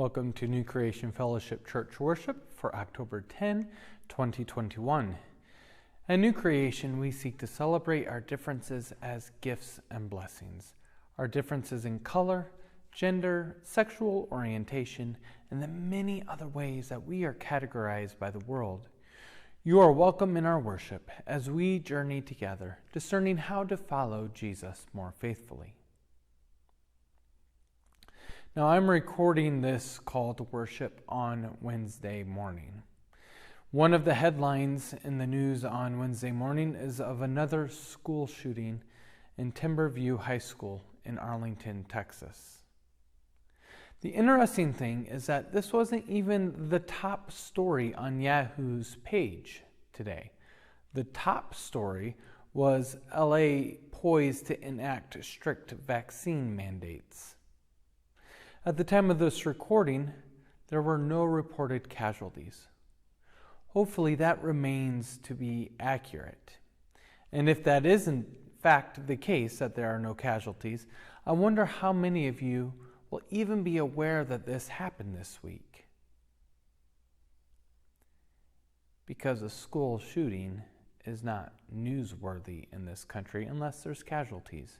Welcome to New Creation Fellowship Church Worship for October 10, 2021. At New Creation, we seek to celebrate our differences as gifts and blessings. Our differences in color, gender, sexual orientation, and the many other ways that we are categorized by the world. You are welcome in our worship as we journey together, discerning how to follow Jesus more faithfully. Now, I'm recording this call to worship on Wednesday morning. One of the headlines in the news on Wednesday morning is of another school shooting in Timberview High School in Arlington, Texas. The interesting thing is that this wasn't even the top story on Yahoo's page today. The top story was LA poised to enact strict vaccine mandates. At the time of this recording, there were no reported casualties. Hopefully that remains to be accurate. And if that is in fact the case, that there are no casualties, I wonder how many of you will even be aware that this happened this week. Because a school shooting is not newsworthy in this country unless there's casualties,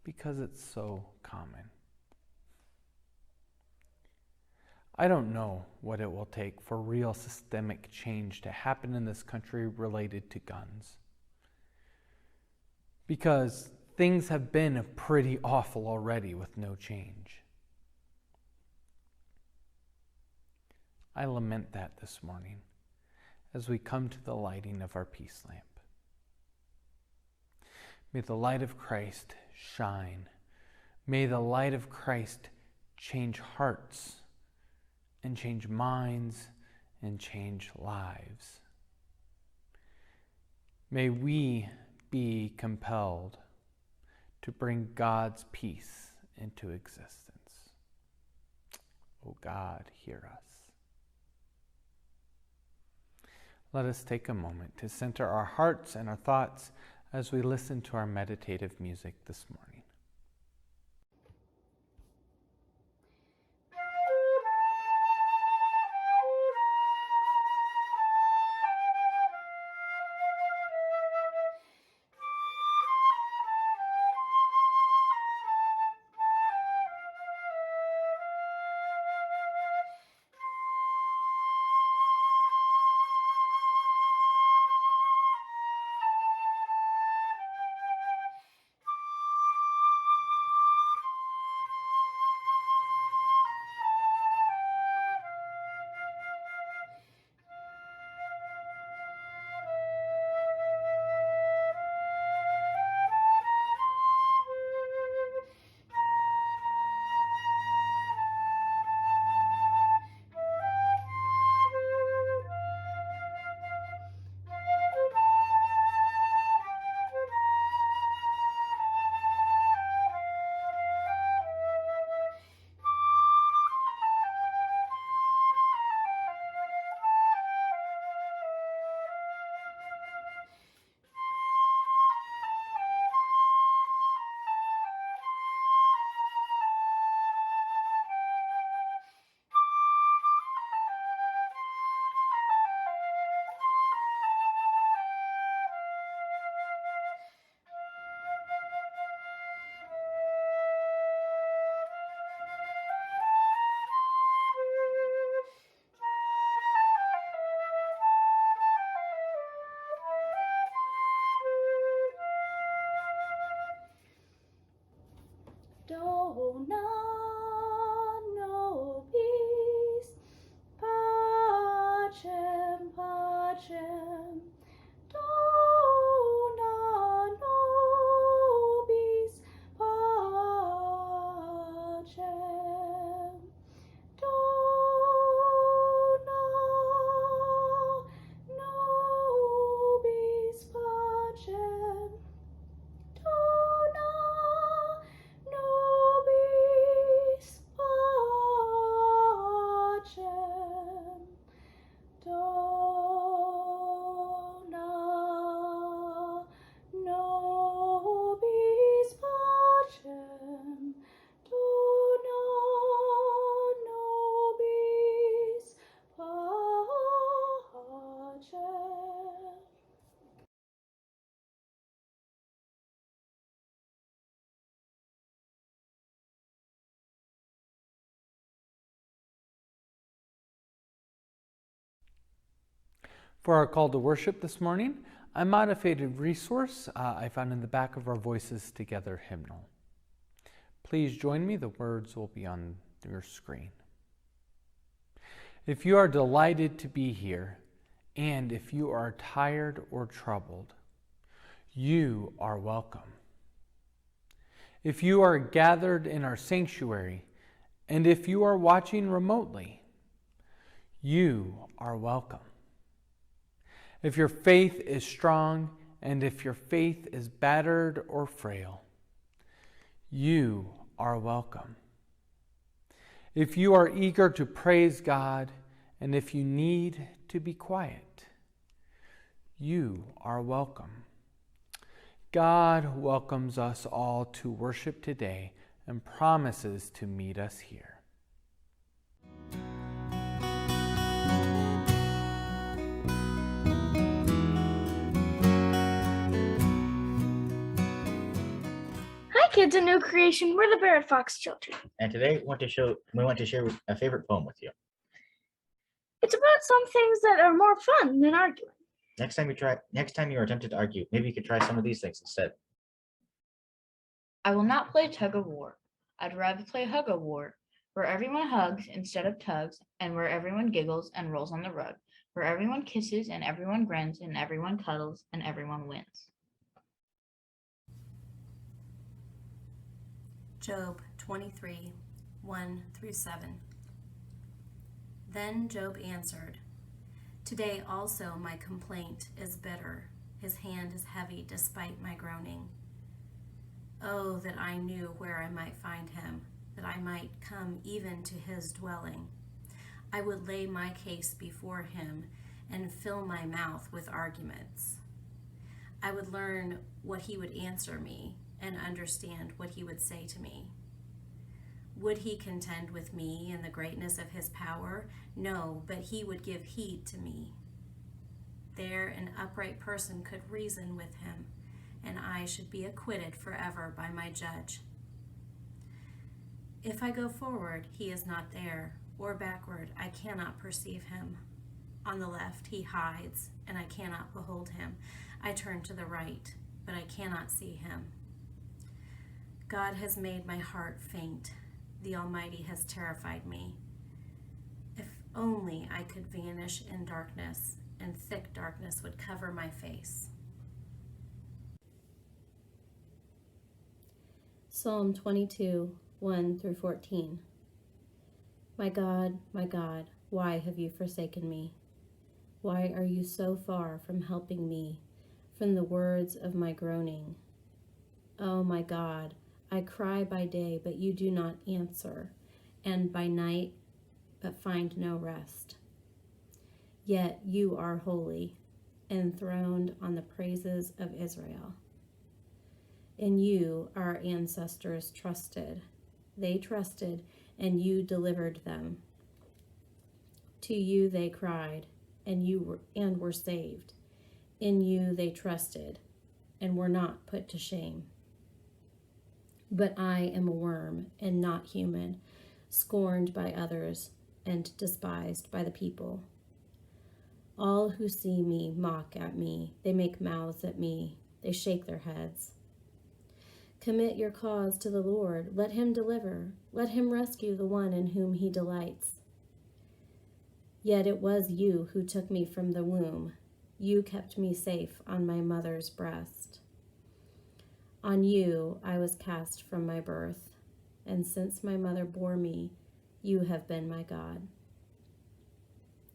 because it's so common. I don't know what it will take for real systemic change to happen in this country related to guns. Because things have been pretty awful already with no change. I lament that this morning as we come to the lighting of our peace lamp. May the light of Christ shine. May the light of Christ change hearts and change minds and change lives. May we be compelled to bring God's peace into existence. Oh God, hear us. Let us take a moment to center our hearts and our thoughts as we listen to our meditative music this morning. For our call to worship this morning, a modified resource I found in the back of our Voices Together hymnal. Please join me. The words will be on your screen. If you are delighted to be here, and if you are tired or troubled, you are welcome. If you are gathered in our sanctuary, and if you are watching remotely, you are welcome. If your faith is strong, and if your faith is battered or frail, you are welcome. If you are eager to praise God, and if you need to be quiet, you are welcome. God welcomes us all to worship today and promises to meet us here. Hi kids and New Creation, we're the Barrett-Fox children. And today we want to share a favorite poem with you. It's about some things that are more fun than arguing. Next time you are tempted to argue, maybe you could try some of these things instead. I will not play tug of war. I'd rather play hug of war, where everyone hugs instead of tugs, and where everyone giggles and rolls on the rug, where everyone kisses and everyone grins and everyone cuddles and everyone wins. Job 23, 1-7. Then Job answered, "Today also my complaint is bitter. His hand is heavy despite my groaning. Oh, that I knew where I might find him, that I might come even to his dwelling. I would lay my case before him and fill my mouth with arguments. I would learn what he would answer me and understand what he would say to me. Would he contend with me in the greatness of his power? No, but he would give heed to me. There an upright person could reason with him, and I should be acquitted forever by my judge. If I go forward, he is not there, or backward, I cannot perceive him. On the left he hides, and I cannot behold him. I turn to the right, but I cannot see him. God has made my heart faint. The Almighty has terrified me. If only I could vanish in darkness, and thick darkness would cover my face." Psalm 22, 1-14. my God, why have you forsaken me? Why are you so far from helping me, from the words of my groaning? Oh my God, I cry by day, but you do not answer, and by night, but find no rest. Yet you are holy, enthroned on the praises of Israel. In you our ancestors trusted. They trusted, and you delivered them. To you they cried, and were saved. In you they trusted, and were not put to shame. But I am a worm and not human, scorned by others and despised by the people. All who see me mock at me. They make mouths at me. They shake their heads. Commit your cause to the Lord. Let him deliver. Let him rescue the one in whom he delights. Yet it was you who took me from the womb. You kept me safe on my mother's breast. On you I was cast from my birth, and since my mother bore me, you have been my God.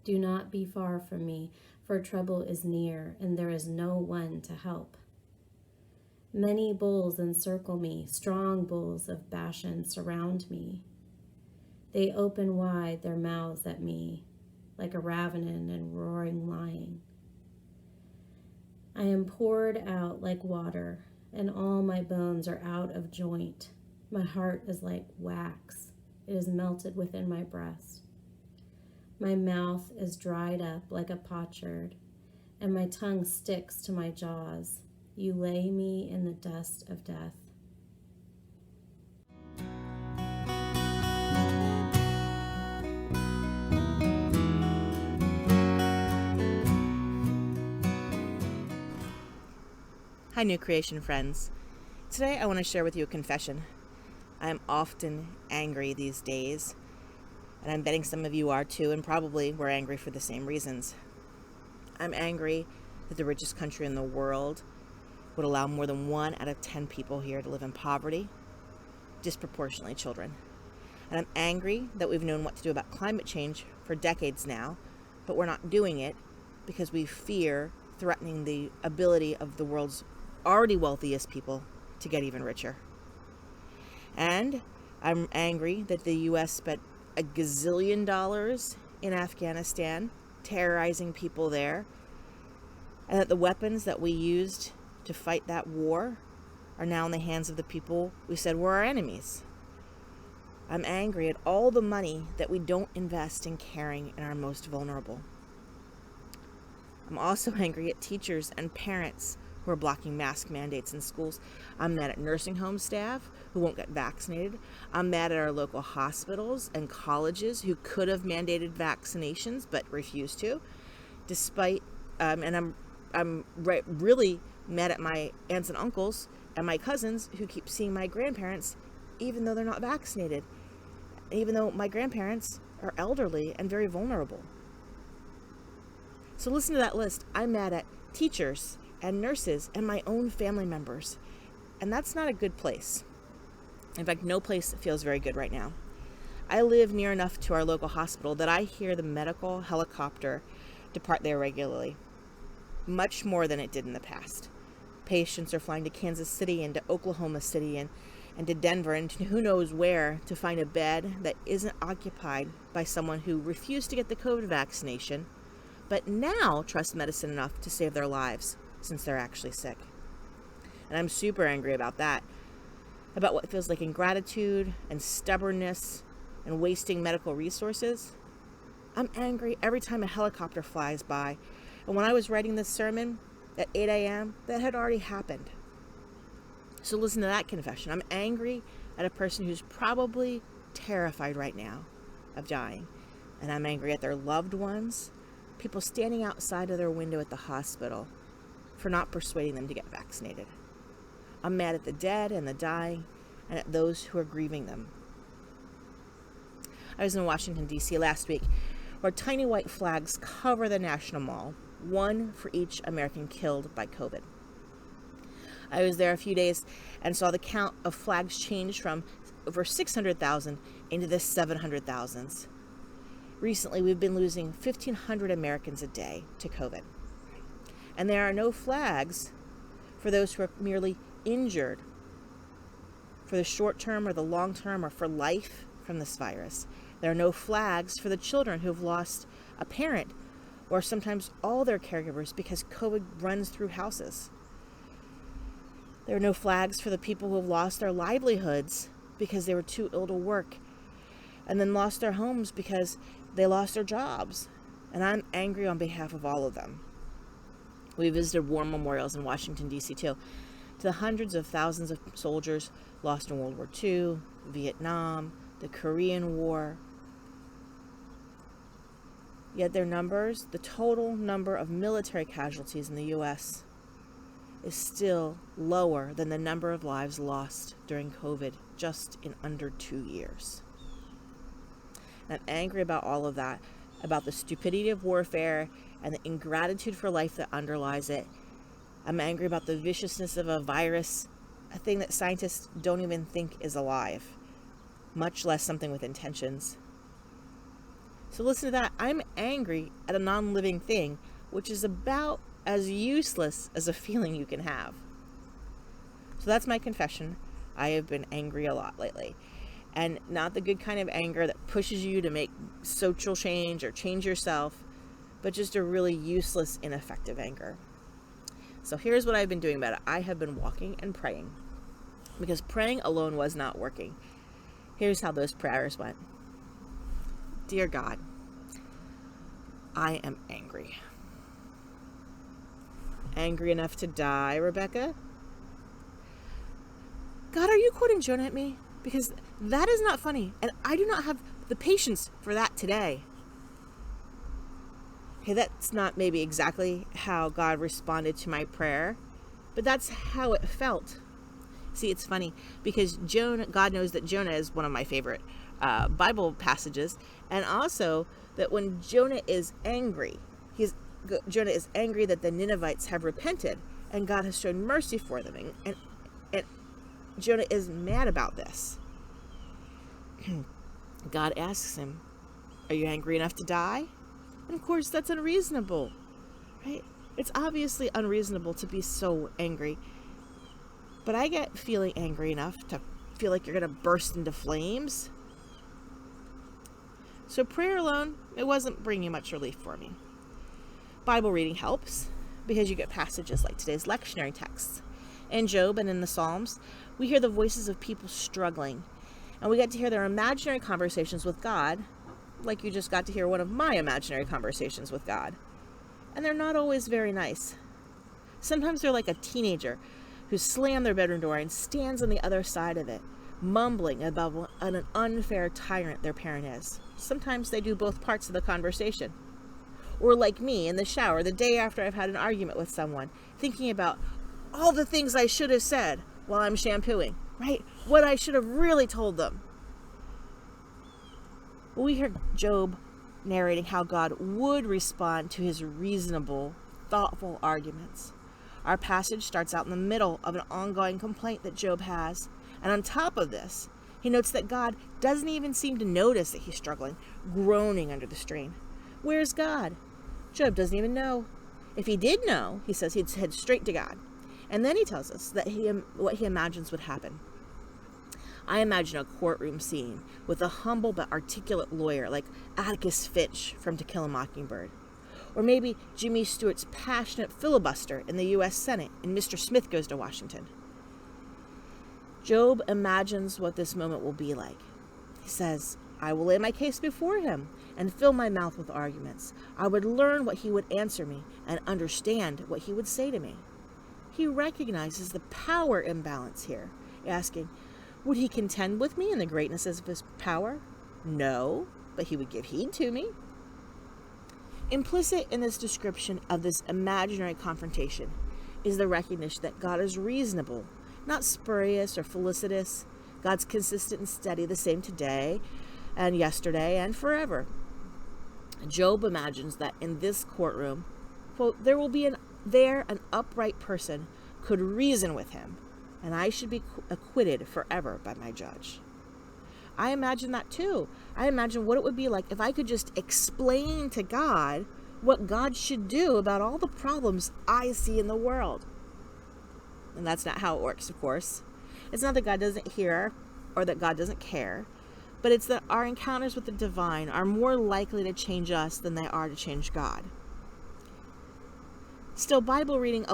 Do not be far from me, for trouble is near, and there is no one to help. Many bulls encircle me, strong bulls of Bashan surround me. They open wide their mouths at me, like a ravening and roaring lion. I am poured out like water, and all my bones are out of joint. My heart is like wax. It is melted within my breast. My mouth is dried up like a potsherd, and my tongue sticks to my jaws. You lay me in the dust of death. Hi, New Creation friends. Today I want to share with you a confession. I am often angry these days, and I'm betting some of you are too, and probably we're angry for the same reasons. I'm angry that the richest country in the world would allow more than 1 out of 10 people here to live in poverty, disproportionately children. And I'm angry that we've known what to do about climate change for decades now, but we're not doing it because we fear threatening the ability of the world's already wealthiest people to get even richer. And I'm angry that the U.S. spent $1 gazillion in Afghanistan terrorizing people there, and that the weapons that we used to fight that war are now in the hands of the people we said were our enemies. I'm angry at all the money that we don't invest in caring in our most vulnerable. I'm also angry at teachers and parents who are blocking mask mandates in schools. I'm mad at nursing home staff who won't get vaccinated. I'm mad at our local hospitals and colleges who could have mandated vaccinations but refused to, despite, and I'm really mad at my aunts and uncles and my cousins who keep seeing my grandparents even though they're not vaccinated, even though my grandparents are elderly and very vulnerable. So listen to that list. I'm mad at teachers and nurses and my own family members. And that's not a good place. In fact, no place feels very good right now. I live near enough to our local hospital that I hear the medical helicopter depart there regularly, much more than it did in the past. Patients are flying to Kansas City and to Oklahoma City and to Denver and to who knows where to find a bed that isn't occupied by someone who refused to get the COVID vaccination, but now trust medicine enough to save their lives since they're actually sick. And I'm super angry about that, about what feels like ingratitude and stubbornness and wasting medical resources. I'm angry every time a helicopter flies by. And when I was writing this sermon at 8 a.m., that had already happened. So listen to that confession. I'm angry at a person who's probably terrified right now of dying. And I'm angry at their loved ones, people standing outside of their window at the hospital for not persuading them to get vaccinated. I'm mad at the dead and the dying and at those who are grieving them. I was in Washington, D.C. last week, where tiny white flags cover the National Mall, one for each American killed by COVID. I was there a few days and saw the count of flags change from over 600,000 into the 700,000s. Recently, we've been losing 1,500 Americans a day to COVID. And there are no flags for those who are merely injured for the short term or the long term or for life from this virus. There are no flags for the children who have lost a parent or sometimes all their caregivers because COVID runs through houses. There are no flags for the people who have lost their livelihoods because they were too ill to work and then lost their homes because they lost their jobs. And I'm angry on behalf of all of them. We visited war memorials in Washington, D.C. too, to the hundreds of thousands of soldiers lost in World War II, Vietnam, the Korean War. Yet their numbers, the total number of military casualties in the U.S., is still lower than the number of lives lost during COVID just in under 2 years. And I'm angry about all of that, about the stupidity of warfare and the ingratitude for life that underlies it. I'm angry about the viciousness of a virus, a thing that scientists don't even think is alive, much less something with intentions. So listen to that. I'm angry at a non-living thing, which is about as useless as a feeling you can have. So that's my confession. I have been angry a lot lately. And not the good kind of anger that pushes you to make social change or change yourself, but just a really useless, ineffective anger. So here's what I've been doing about it. I have been walking and praying because praying alone was not working. Here's how those prayers went. Dear God, I am angry. Angry enough to die, Rebecca? God, are you quoting Jonah at me? Because that is not funny, and I do not have the patience for that today. Okay, that's not maybe exactly how God responded to my prayer, But that's how it felt. See, it's funny because God knows that Jonah is one of my favorite Bible passages, and also that when Jonah is angry, Jonah is angry that the Ninevites have repented, and God has shown mercy for them, and Jonah is mad about this. God asks him, "Are you angry enough to die?" And of course, that's unreasonable, right? It's obviously unreasonable to be so angry. But I get feeling angry enough to feel like you're going to burst into flames. So prayer alone, it wasn't bringing much relief for me. Bible reading helps because you get passages like today's lectionary texts. In Job and in the Psalms, we hear the voices of people struggling, and we get to hear their imaginary conversations with God, like you just got to hear one of my imaginary conversations with God. And they're not always very nice. Sometimes they're like a teenager who slammed their bedroom door and stands on the other side of it, mumbling about an unfair tyrant their parent is. Sometimes they do both parts of the conversation. Or like me in the shower the day after I've had an argument with someone, thinking about all the things I should have said while I'm shampooing, right? What I should have really told them. We hear Job narrating how God would respond to his reasonable, thoughtful arguments. Our passage starts out in the middle of an ongoing complaint that Job has. And on top of this, he notes that God doesn't even seem to notice that he's struggling, groaning under the strain. Where's God? Job doesn't even know. If he did know, he says he'd head straight to God. And then he tells us that what he imagines would happen. I imagine a courtroom scene with a humble but articulate lawyer like Atticus Finch from To Kill a Mockingbird. Or maybe Jimmy Stewart's passionate filibuster in the U.S. Senate in Mr. Smith Goes to Washington. Job imagines what this moment will be like. He says, "I will lay my case before him and fill my mouth with arguments. I would learn what he would answer me and understand what he would say to me." He recognizes the power imbalance here, asking, would he contend with me in the greatness of his power? No, but he would give heed to me. Implicit in this description of this imaginary confrontation is the recognition that God is reasonable, not spurious or felicitous. God's consistent and steady, the same today and yesterday and forever. Job imagines that in this courtroom, quote, there will be an upright person could reason with him, and I should be acquitted forever by my judge. I imagine that too. I imagine what it would be like if I could just explain to God what God should do about all the problems I see in the world. And that's not how it works, of course. It's not that God doesn't hear or that God doesn't care, but it's that our encounters with the divine are more likely to change us than they are to change God. Still, Bible reading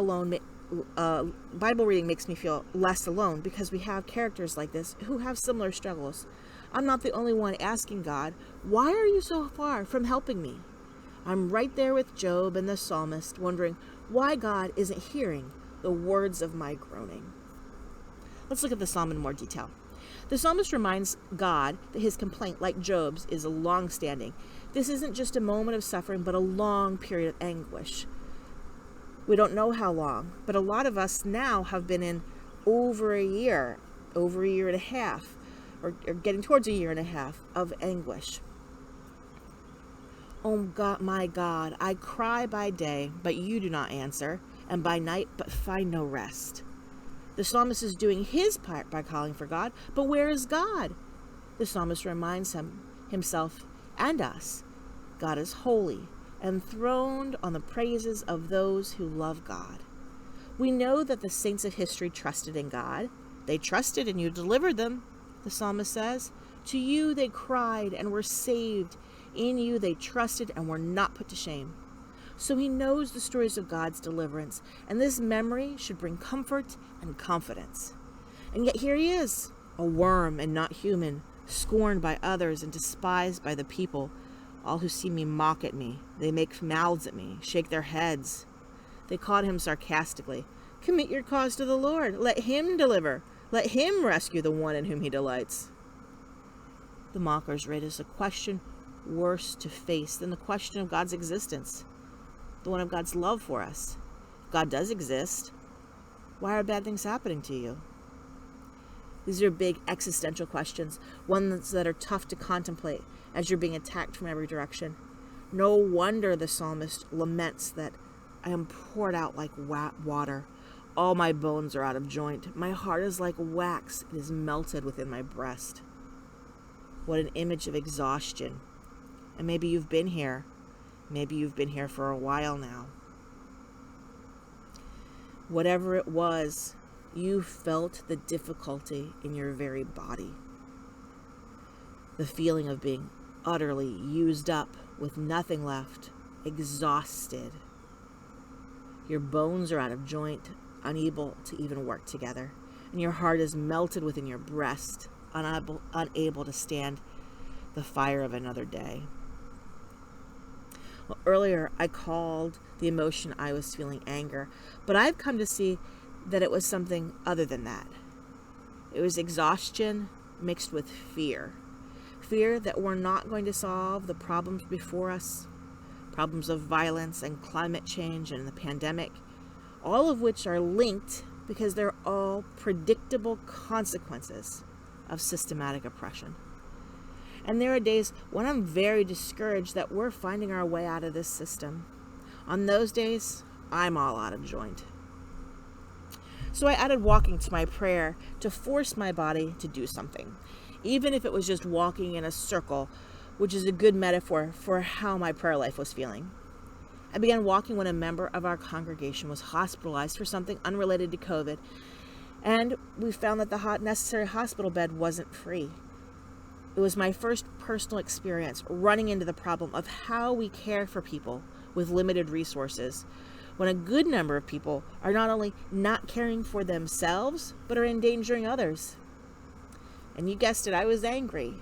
makes me feel less alone because we have characters like this who have similar struggles. I'm not the only one asking God, why are you so far from helping me? I'm right there with Job and the psalmist, wondering why God isn't hearing the words of my groaning. Let's look at the psalm in more detail. The psalmist reminds God that his complaint, like Job's, is long-standing. This isn't just a moment of suffering, but a long period of anguish. We don't know how long, but a lot of us now have been in over a year and a half, or getting towards a year and a half of anguish. Oh God, my God, I cry by day, but you do not answer, and by night, but find no rest. The psalmist is doing his part by calling for God, but where is God? The psalmist reminds himself and us, God is holy, enthroned on the praises of those who love God. We know that the saints of history trusted in God. They trusted and you delivered them, the psalmist says. To you they cried and were saved. In you they trusted and were not put to shame. So he knows the stories of God's deliverance, and this memory should bring comfort and confidence. And yet here he is, a worm and not human, scorned by others and despised by the people. All who see me mock at me. They make mouths at me, shake their heads. They called him sarcastically, "Commit your cause to the Lord. Let him deliver. Let him rescue the one in whom he delights." The mockers raise a question worse to face than the question of God's existence, the one of God's love for us. God does exist. Why are bad things happening to you? These are big existential questions, ones that are tough to contemplate as you're being attacked from every direction. No wonder the psalmist laments that I am poured out like water. All my bones are out of joint. My heart is like wax. It is melted within my breast. What an image of exhaustion. And maybe you've been here. Maybe you've been here for a while now. Whatever it was, you felt the difficulty in your very body. The feeling of being utterly used up with nothing left, exhausted. Your bones are out of joint, unable to even work together, and your heart is melted within your breast, unable to stand the fire of another day. Well, earlier I called the emotion I was feeling anger, but I've come to see that it was something other than that. It was exhaustion mixed with fear. Fear that we're not going to solve the problems before us, problems of violence and climate change and the pandemic, all of which are linked because they're all predictable consequences of systematic oppression. And there are days when I'm very discouraged that we're finding our way out of this system. On those days, I'm all out of joint. So I added walking to my prayer to force my body to do something, even if it was just walking in a circle, which is a good metaphor for how my prayer life was feeling. I began walking when a member of our congregation was hospitalized for something unrelated to COVID, and we found that the necessary hospital bed wasn't free. It was my first personal experience running into the problem of how we care for people with limited resources, when a good number of people are not only not caring for themselves, but are endangering others. And you guessed it, I was angry.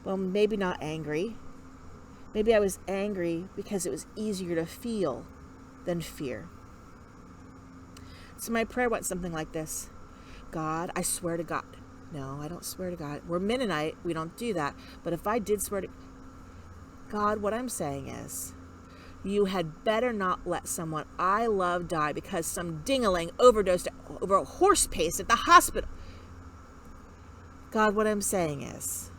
Well, maybe not angry. Maybe I was angry because it was easier to feel than fear. So my prayer went something like this. God, I swear to God. No, I don't swear to God. We're Mennonite. We don't do that. But if I did swear to God, what I'm saying is, you had better not let someone I love die because some ding-a-ling overdosed over a horse paste at the hospital. God, what I'm saying is,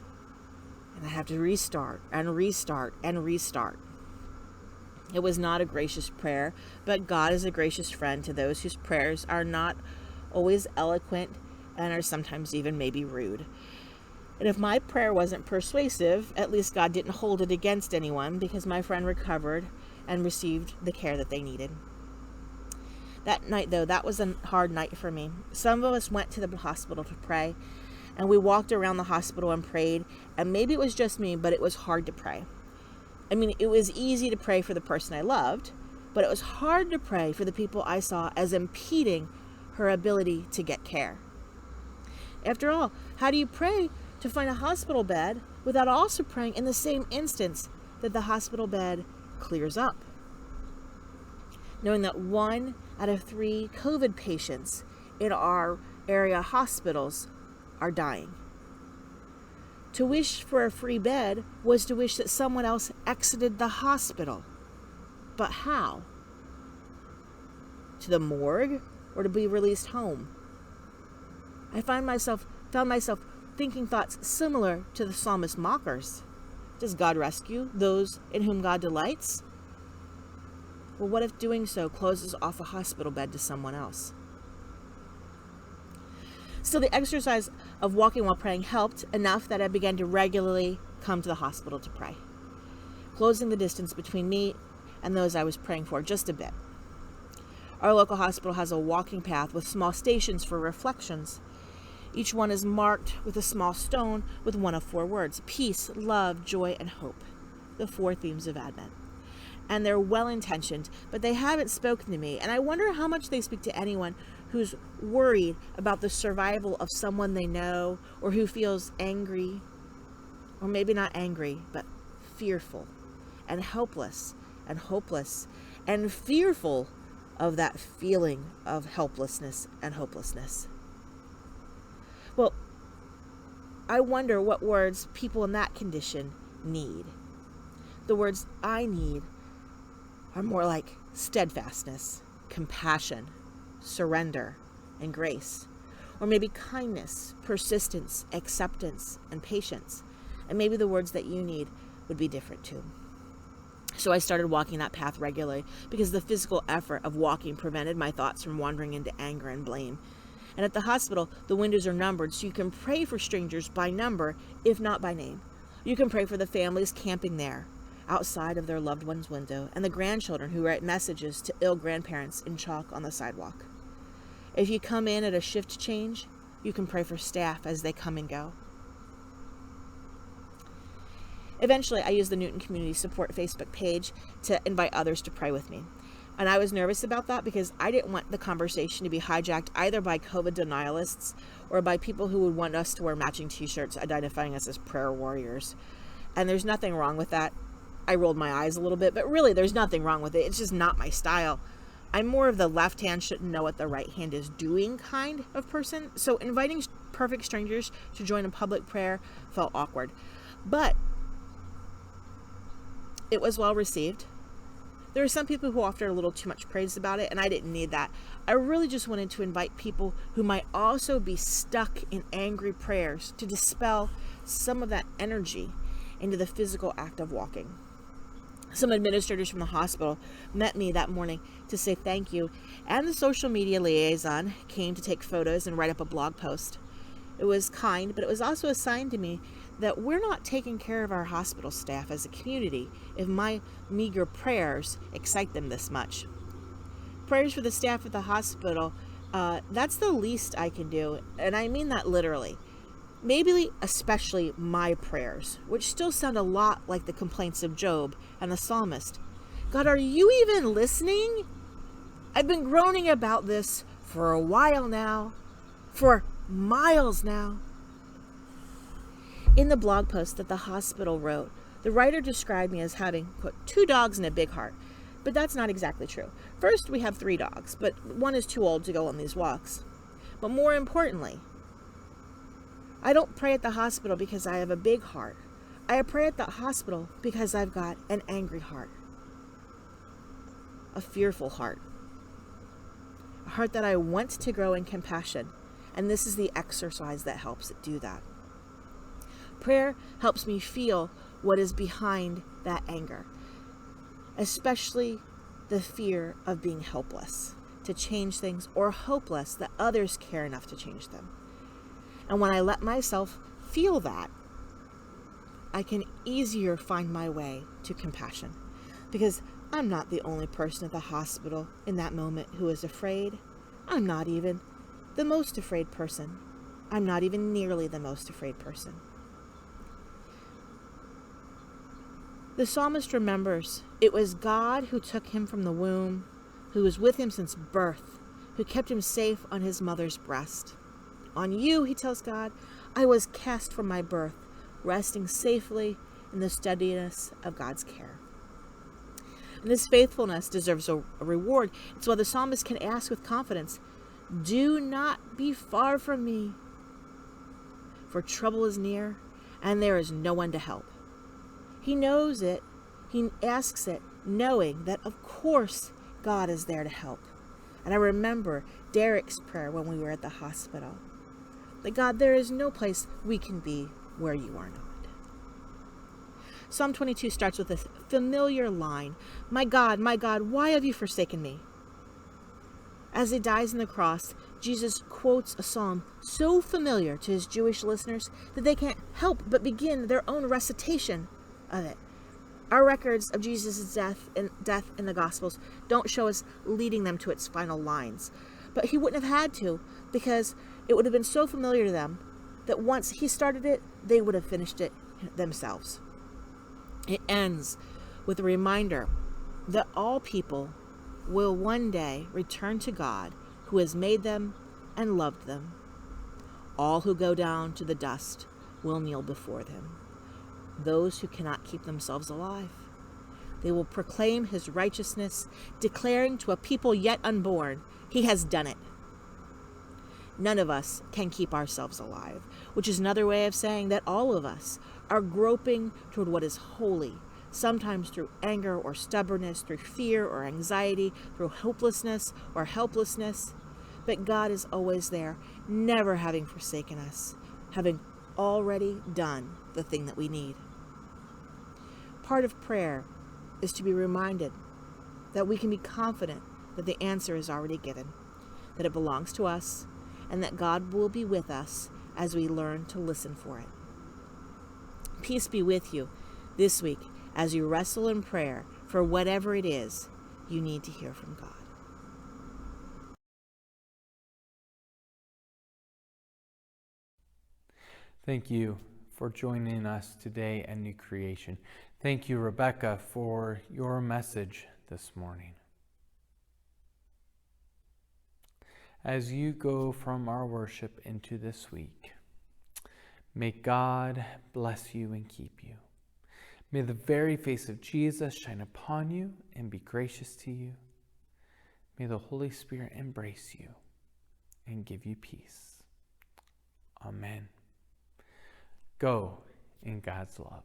and I have to restart and restart and restart. It was not a gracious prayer, but God is a gracious friend to those whose prayers are not always eloquent and are sometimes even maybe rude. And if my prayer wasn't persuasive, at least God didn't hold it against anyone because my friend recovered and received the care that they needed. That night, though, that was a hard night for me. Some of us went to the hospital to pray, and we walked around the hospital and prayed, and maybe it was just me, but it was hard to pray. I mean, it was easy to pray for the person I loved, but it was hard to pray for the people I saw as impeding her ability to get care. After all, how do you pray to find a hospital bed without also praying in the same instance that the hospital bed clears up? Knowing that 1 out of 3 COVID patients in our area hospitals are dying. To wish for a free bed was to wish that someone else exited the hospital. But how? To the morgue or to be released home? I found myself thinking thoughts similar to the psalmist mockers. Does God rescue those in whom God delights? Well, what if doing so closes off a hospital bed to someone else? Still, the exercise of walking while praying helped enough that I began to regularly come to the hospital to pray, closing the distance between me and those I was praying for just a bit. Our local hospital has a walking path with small stations for reflections. Each one is marked with a small stone with one of 4 words: peace, love, joy, and hope, the 4 themes of Advent. And they're well-intentioned, but they haven't spoken to me, and I wonder how much they speak to anyone who's worried about the survival of someone they know, or who feels angry, or maybe not angry, but fearful and helpless and hopeless and fearful of that feeling of helplessness and hopelessness. Well, I wonder what words people in that condition need. The words I need are more like steadfastness, compassion, surrender, and grace. Or maybe kindness, persistence, acceptance, and patience. And maybe the words that you need would be different too. So I started walking that path regularly because the physical effort of walking prevented my thoughts from wandering into anger and blame. And at the hospital, the windows are numbered, so you can pray for strangers by number, if not by name. You can pray for the families camping there, outside of their loved one's window, and the grandchildren who write messages to ill grandparents in chalk on the sidewalk. If you come in at a shift change, you can pray for staff as they come and go. Eventually, I used the Newton Community Support Facebook page to invite others to pray with me. And I was nervous about that because I didn't want the conversation to be hijacked either by COVID denialists or by people who would want us to wear matching t-shirts identifying us as prayer warriors. And there's nothing wrong with that. I rolled my eyes a little bit, but really there's nothing wrong with it. It's just not my style. I'm more of the left hand shouldn't know what the right hand is doing kind of person. So inviting perfect strangers to join in public prayer felt awkward. But it was well received. There were some people who offered a little too much praise about it, and I didn't need that. I really just wanted to invite people who might also be stuck in angry prayers to dispel some of that energy into the physical act of walking. Some administrators from the hospital met me that morning to say thank you, and the social media liaison came to take photos and write up a blog post. It was kind, but it was also a sign to me that we're not taking care of our hospital staff as a community if my meager prayers excite them this much. Prayers for the staff at the hospital, that's the least I can do, and I mean that literally. Maybe especially my prayers, which still sound a lot like the complaints of Job and the psalmist. God, are you even listening? I've been groaning about this for a while now, for miles now. In the blog post that the hospital wrote, the writer described me as having, quote, 2 dogs and a big heart. But that's not exactly true. First, we have 3 dogs, but one is too old to go on these walks. But more importantly, I don't pray at the hospital because I have a big heart. I pray at the hospital because I've got an angry heart, a fearful heart, a heart that I want to grow in compassion. And this is the exercise that helps it do that. Prayer helps me feel what is behind that anger, especially the fear of being helpless to change things or hopeless that others care enough to change them. And when I let myself feel that, I can easier find my way to compassion, because I'm not the only person at the hospital in that moment who is afraid. I'm not even the most afraid person. I'm not even nearly the most afraid person. The psalmist remembers it was God who took him from the womb, who was with him since birth, who kept him safe on his mother's breast. On you, he tells God, I was cast from my birth, resting safely in the steadiness of God's care. And this faithfulness deserves a reward. It's why the psalmist can ask with confidence, do not be far from me, for trouble is near, and there is no one to help. He knows it. He asks it, knowing that, of course, God is there to help. And I remember Derek's prayer when we were at the hospital. That God, there is no place we can be where you are not. Psalm 22 starts with this familiar line, my God, why have you forsaken me? As he dies on the cross, Jesus quotes a psalm so familiar to his Jewish listeners that they can't help but begin their own recitation of it. Our records of Jesus' death in the Gospels don't show us leading them to its final lines. But he wouldn't have had to, because it would have been so familiar to them that once he started it, they would have finished it themselves. It ends with a reminder that all people will one day return to God who has made them and loved them. All who go down to the dust will kneel before him. Those who cannot keep themselves alive. They will proclaim his righteousness, declaring to a people yet unborn, he has done it. None of us can keep ourselves alive, which is another way of saying that all of us are groping toward what is holy, sometimes through anger or stubbornness, through fear or anxiety, through hopelessness or helplessness. But God is always there, never having forsaken us, having already done the thing that we need. Part of prayer is to be reminded that we can be confident that the answer is already given, that it belongs to us, and that God will be with us as we learn to listen for it. Peace be with you this week as you wrestle in prayer for whatever it is you need to hear from God. Thank you for joining us today at New Creation. Thank you, Rebecca, for your message this morning. As you go from our worship into this week, may God bless you and keep you. May the very face of Jesus shine upon you and be gracious to you. May the Holy Spirit embrace you and give you peace. Amen. Go in God's love.